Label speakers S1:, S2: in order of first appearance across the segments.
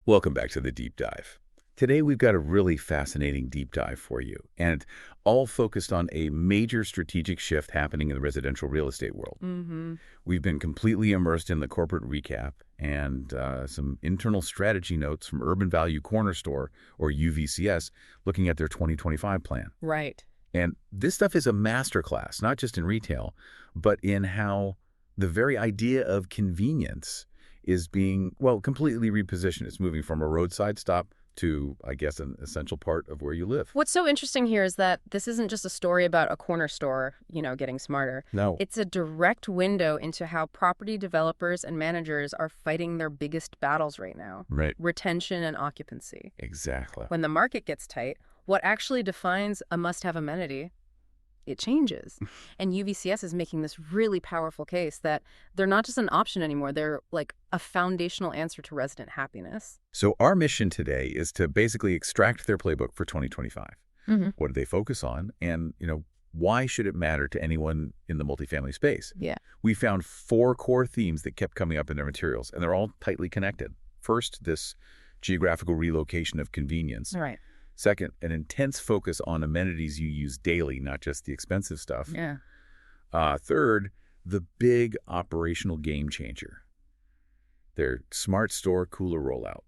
S1: Welcome back to the Deep Dive. Today we've got a really fascinating deep dive for you, and all focused on a major strategic shift happening in the residential real estate world. We've been completely immersed in the corporate recap and some internal strategy notes from Urban Value Corner Store, or UVCS, looking at their 2025 plan.
S2: Right.
S1: And this stuff is a masterclass, not just in retail, but in how the very idea of convenience is being, well, completely repositioned. It's moving from a roadside stop to, I guess, an essential part of where you live.
S2: What's so interesting here is that this isn't just a story about a corner store, getting smarter.
S1: No.
S2: It's a direct window into how property developers and managers are fighting their biggest battles right now.
S1: Right.
S2: Retention and occupancy.
S1: Exactly.
S2: When the market gets tight, what actually defines a must-have amenity, it changes. And UVCS is making this really powerful case that they're not just an option anymore. They're like a foundational answer to resident happiness.
S1: So our mission today is to basically extract their playbook for 2025. What do they focus on? And, why should it matter to anyone in the multifamily space?
S2: Yeah.
S1: We found 4 core themes that kept coming up in their materials, and they're all tightly connected. First, this geographical relocation of convenience.
S2: Right.
S1: Second, an intense focus on amenities you use daily, not just the expensive stuff.
S2: Yeah.
S1: Third, the big operational game changer, their smart store cooler rollout.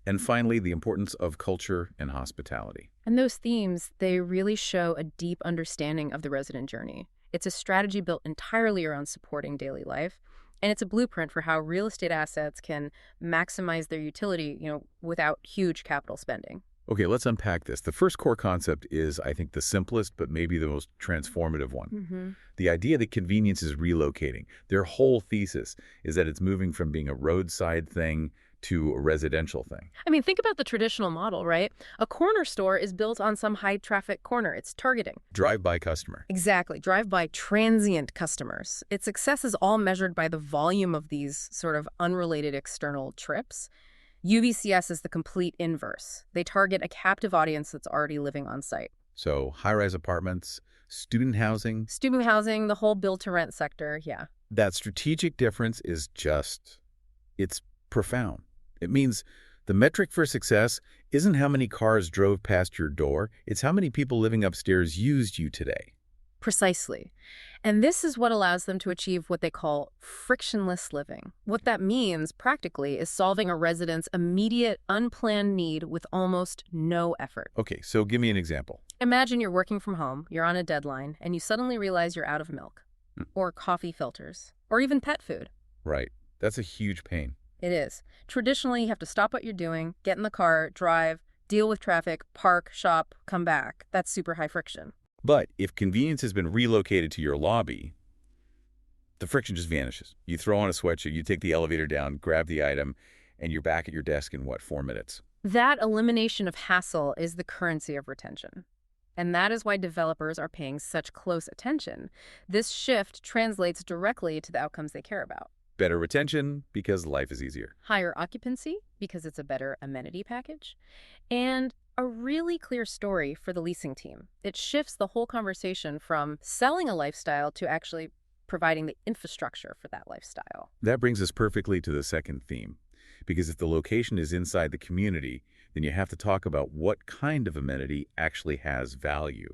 S1: And finally, the importance of culture and hospitality.
S2: And those themes, they really show a deep understanding of the resident journey. It's a strategy built entirely around supporting daily life, and it's a blueprint for how real estate assets can maximize their utility, without huge capital spending.
S1: Okay, let's unpack this. The first core concept is, I think, the simplest, but maybe the most transformative one. The idea that convenience is relocating. Their whole thesis is that it's moving from being a roadside thing to a residential thing.
S2: I mean, think about the traditional model, right? A corner store is built on some high-traffic corner. It's targeting.
S1: Drive-by customer.
S2: Exactly. Drive-by transient customers. Its success is all measured by the volume of these sort of unrelated external trips. UVCS is the complete inverse. They target a captive audience that's already living on site.
S1: So high-rise apartments, student housing.
S2: Student housing, the whole build-to-rent sector, yeah.
S1: That strategic difference is it's profound. It means the metric for success isn't how many cars drove past your door, it's how many people living upstairs used you today.
S2: Precisely. And this is what allows them to achieve what they call frictionless living. What that means, practically, is solving a resident's immediate, unplanned need with almost no effort.
S1: Okay, so give me an example.
S2: Imagine you're working from home, you're on a deadline, and you suddenly realize you're out of milk, or coffee filters, or even pet food.
S1: Right. That's a huge pain.
S2: It is. Traditionally, you have to stop what you're doing, get in the car, drive, deal with traffic, park, shop, come back. That's super high friction.
S1: But if convenience has been relocated to your lobby, the friction just vanishes. You throw on a sweatshirt, you take the elevator down, grab the item, and you're back at your desk in, 4 minutes?
S2: That elimination of hassle is the currency of retention. And that is why developers are paying such close attention. This shift translates directly to the outcomes they care about.
S1: Better retention because life is easier.
S2: Higher occupancy because it's a better amenity package. And a really clear story for the leasing team. It shifts the whole conversation from selling a lifestyle to actually providing the infrastructure for that lifestyle.
S1: That brings us perfectly to the second theme, because if the location is inside the community, then you have to talk about what kind of amenity actually has value.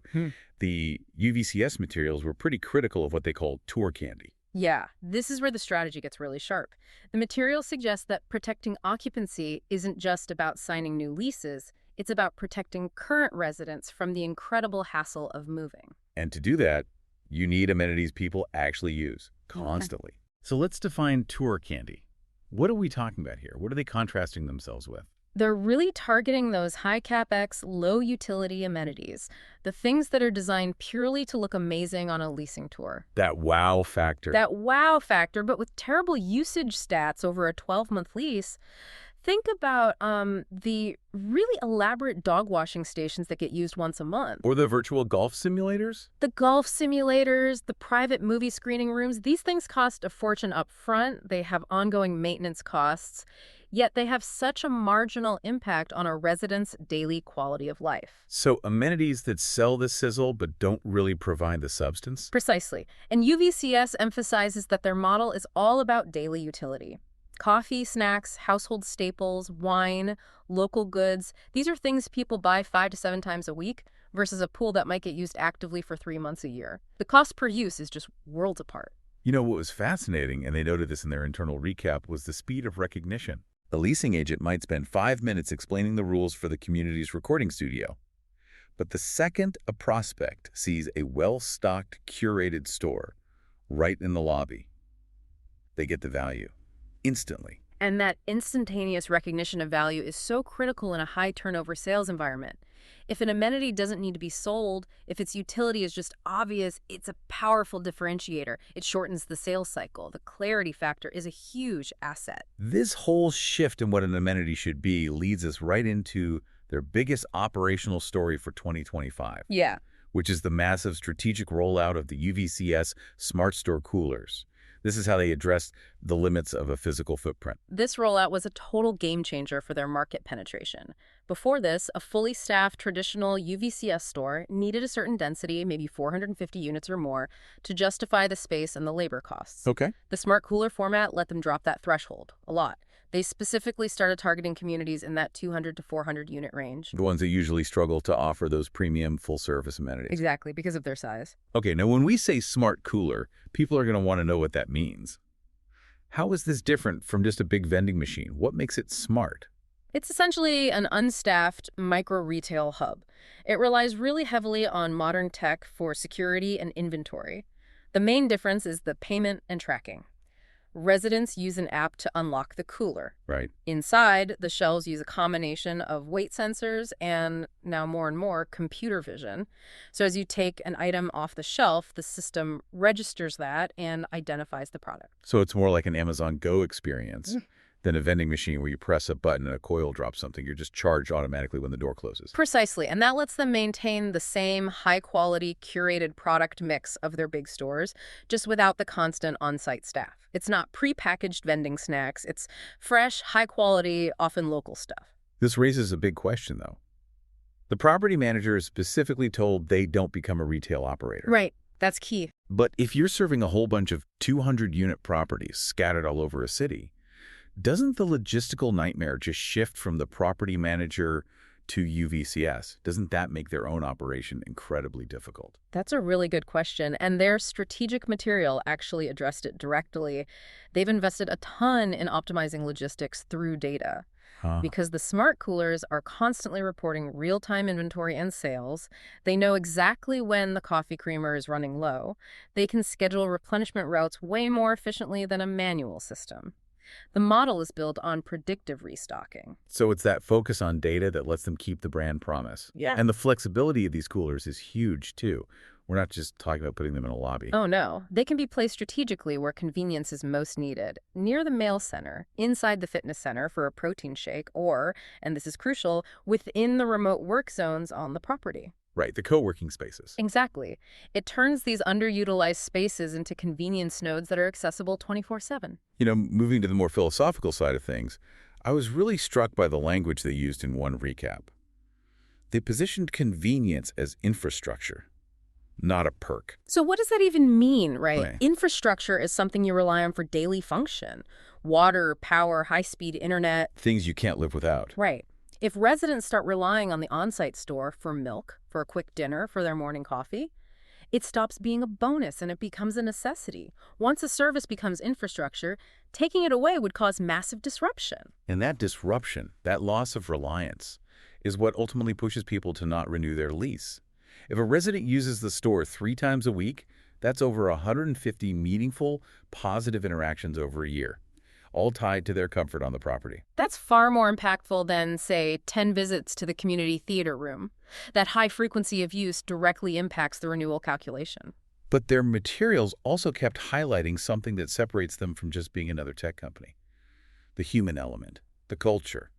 S1: The UVCS materials were pretty critical of what they call tour candy.
S2: Yeah, this is where the strategy gets really sharp. The material suggests that protecting occupancy isn't just about signing new leases. It's about protecting current residents from the incredible hassle of moving.
S1: And to do that, you need amenities people actually use constantly. So let's define tour candy. What are we talking about here? What are they contrasting themselves with?
S2: They're really targeting those high CapEx, low utility amenities, the things that are designed purely to look amazing on a leasing tour.
S1: That wow factor.
S2: That wow factor, but with terrible usage stats over a 12-month lease. Think about the really elaborate dog washing stations that get used once a month.
S1: Or the virtual golf simulators?
S2: The golf simulators, the private movie screening rooms, these things cost a fortune up front. They have ongoing maintenance costs, yet they have such a marginal impact on a resident's daily quality of life.
S1: So amenities that sell the sizzle but don't really provide the substance?
S2: Precisely. And UVCS emphasizes that their model is all about daily utility. Coffee, snacks, household staples, wine, local goods. These are things people buy 5 to 7 times a week versus a pool that might get used actively for 3 months a year. The cost per use is just worlds apart.
S1: You know, what was fascinating, and they noted this in their internal recap, was the speed of recognition. A leasing agent might spend 5 minutes explaining the rules for the community's recording studio. But the second a prospect sees a well-stocked, curated store right in the lobby, they get the value instantly.
S2: And that instantaneous recognition of value is so critical in a high-turnover sales environment. If an amenity doesn't need to be sold, if its utility is just obvious, it's a powerful differentiator. It shortens the sales cycle. The clarity factor is a huge asset.
S1: This whole shift in what an amenity should be leads us right into their biggest operational story for 2025.
S2: Yeah.
S1: Which is the massive strategic rollout of the UVCS Smart Store Coolers. This is how they address the limits of a physical footprint.
S2: This rollout was a total game changer for their market penetration. Before this, a fully staffed traditional UVCS store needed a certain density, maybe 450 units or more, to justify the space and the labor costs.
S1: Okay.
S2: The smart cooler format let them drop that threshold a lot. They specifically started targeting communities in that 200 to 400 unit range.
S1: The ones that usually struggle to offer those premium full-service amenities.
S2: Exactly, because of their size.
S1: Okay, now when we say smart cooler, people are going to want to know what that means. How is this different from just a big vending machine? What makes it smart?
S2: It's essentially an unstaffed micro-retail hub. It relies really heavily on modern tech for security and inventory. The main difference is the payment and tracking. Residents use an app to unlock the cooler.
S1: Right.
S2: Inside, the shelves use a combination of weight sensors and, now more and more, computer vision. So as you take an item off the shelf, the system registers that and identifies the product.
S1: So it's more like an Amazon Go experience than a vending machine where you press a button and a coil drops something. You're just charged automatically when the door closes.
S2: Precisely, and that lets them maintain the same high-quality, curated product mix of their big stores, just without the constant on-site staff. It's not pre-packaged vending snacks. It's fresh, high-quality, often local stuff.
S1: This raises a big question, though. The property manager is specifically told they don't become a retail operator.
S2: Right. That's key.
S1: But if you're serving a whole bunch of 200-unit properties scattered all over a city, doesn't the logistical nightmare just shift from the property manager to UVCS? Doesn't that make their own operation incredibly difficult?
S2: That's a really good question, and their strategic material actually addressed it directly. They've invested a ton in optimizing logistics through data. Because the smart coolers are constantly reporting real-time inventory and sales. They know exactly when the coffee creamer is running low. They can schedule replenishment routes way more efficiently than a manual system. The model is built on predictive restocking.
S1: So it's that focus on data that lets them keep the brand promise.
S2: Yeah.
S1: And the flexibility of these coolers is huge, too. We're not just talking about putting them in a lobby.
S2: Oh, no. They can be placed strategically where convenience is most needed, near the mail center, inside the fitness center for a protein shake, or, and this is crucial, within the remote work zones on the property.
S1: Right, the co-working spaces.
S2: Exactly. It turns these underutilized spaces into convenience nodes that are accessible 24/7.
S1: You know, moving to the more philosophical side of things, I was really struck by the language they used in one recap. They positioned convenience as infrastructure, not a perk.
S2: So what does that even mean, right?
S1: Right.
S2: Infrastructure is something you rely on for daily function. Water, power, high-speed internet.
S1: Things you can't live without.
S2: Right. If residents start relying on the on-site store for milk, for a quick dinner, for their morning coffee, it stops being a bonus and it becomes a necessity. Once a service becomes infrastructure, taking it away would cause massive disruption.
S1: And that disruption, that loss of reliance, is what ultimately pushes people to not renew their lease. If a resident uses the store 3 times a week, that's over 150 meaningful, positive interactions over a year, all tied to their comfort on the property.
S2: That's far more impactful than, say, 10 visits to the community theater room. That high frequency of use directly impacts the renewal calculation.
S1: But their materials also kept highlighting something that separates them from just being another tech company. The human element, the culture,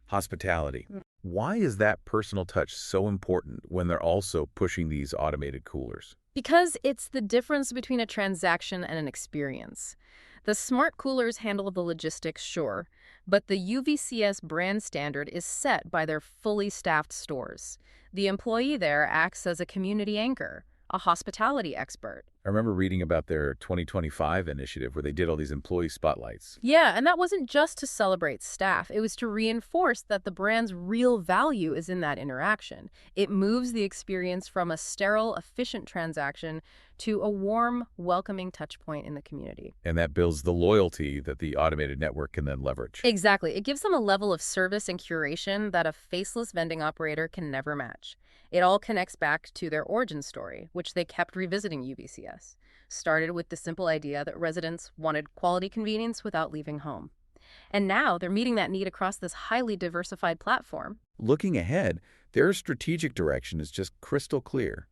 S1: hospitality. Why is that personal touch so important when they're also pushing these automated coolers?
S2: Because it's the difference between a transaction and an experience. The smart coolers handle the logistics, sure, but the UVCS brand standard is set by their fully staffed stores. The employee there acts as a community anchor, a hospitality expert,
S1: I remember reading about their 2025 initiative where they did all these employee spotlights.
S2: Yeah, and that wasn't just to celebrate staff. It was to reinforce that the brand's real value is in that interaction. It moves the experience from a sterile, efficient transaction to a warm, welcoming touchpoint in the community.
S1: And that builds the loyalty that the automated network can then leverage.
S2: Exactly. It gives them a level of service and curation that a faceless vending operator can never match. It all connects back to their origin story, which they kept revisiting UVCS. Started with the simple idea that residents wanted quality convenience without leaving home. And now they're meeting that need across this highly diversified platform.
S1: Looking ahead, their strategic direction is just crystal clear.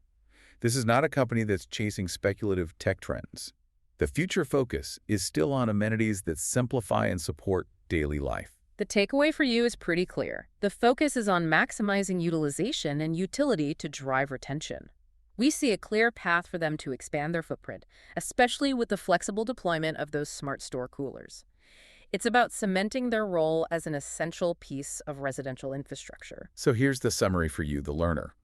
S1: This is not a company that's chasing speculative tech trends. The future focus is still on amenities that simplify and support daily life.
S2: The takeaway for you is pretty clear. The focus is on maximizing utilization and utility to drive retention. We see a clear path for them to expand their footprint, especially with the flexible deployment of those smart store coolers. It's about cementing their role as an essential piece of residential infrastructure.
S1: So here's the summary for you, the learner.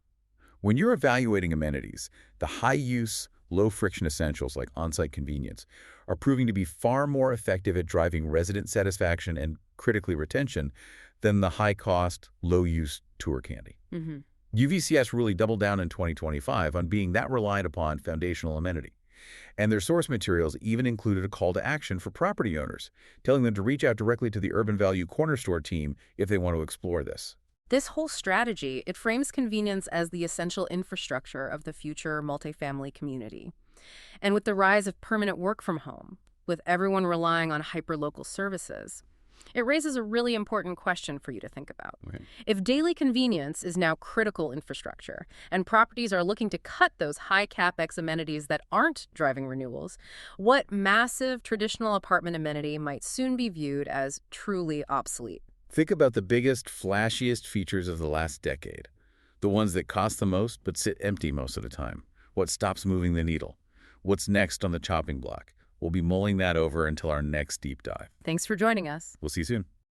S1: When you're evaluating amenities, the high-use, low-friction essentials like on-site convenience are proving to be far more effective at driving resident satisfaction and, critically, retention than the high-cost, low-use tour candy. UVCS really doubled down in 2025 on being that reliant upon foundational amenity. And their source materials even included a call to action for property owners, telling them to reach out directly to the Urban Value Corner Store team if they want to explore this.
S2: This whole strategy, it frames convenience as the essential infrastructure of the future multifamily community. And with the rise of permanent work from home, with everyone relying on hyperlocal services, it raises a really important question for you to think about.
S1: Okay.
S2: If daily convenience is now critical infrastructure, and properties are looking to cut those high capex amenities that aren't driving renewals, what massive traditional apartment amenity might soon be viewed as truly obsolete?
S1: Think about the biggest, flashiest features of the last decade. The ones that cost the most but sit empty most of the time. What stops moving the needle? What's next on the chopping block? We'll be mulling that over until our next deep dive.
S2: Thanks for joining us.
S1: We'll see you soon.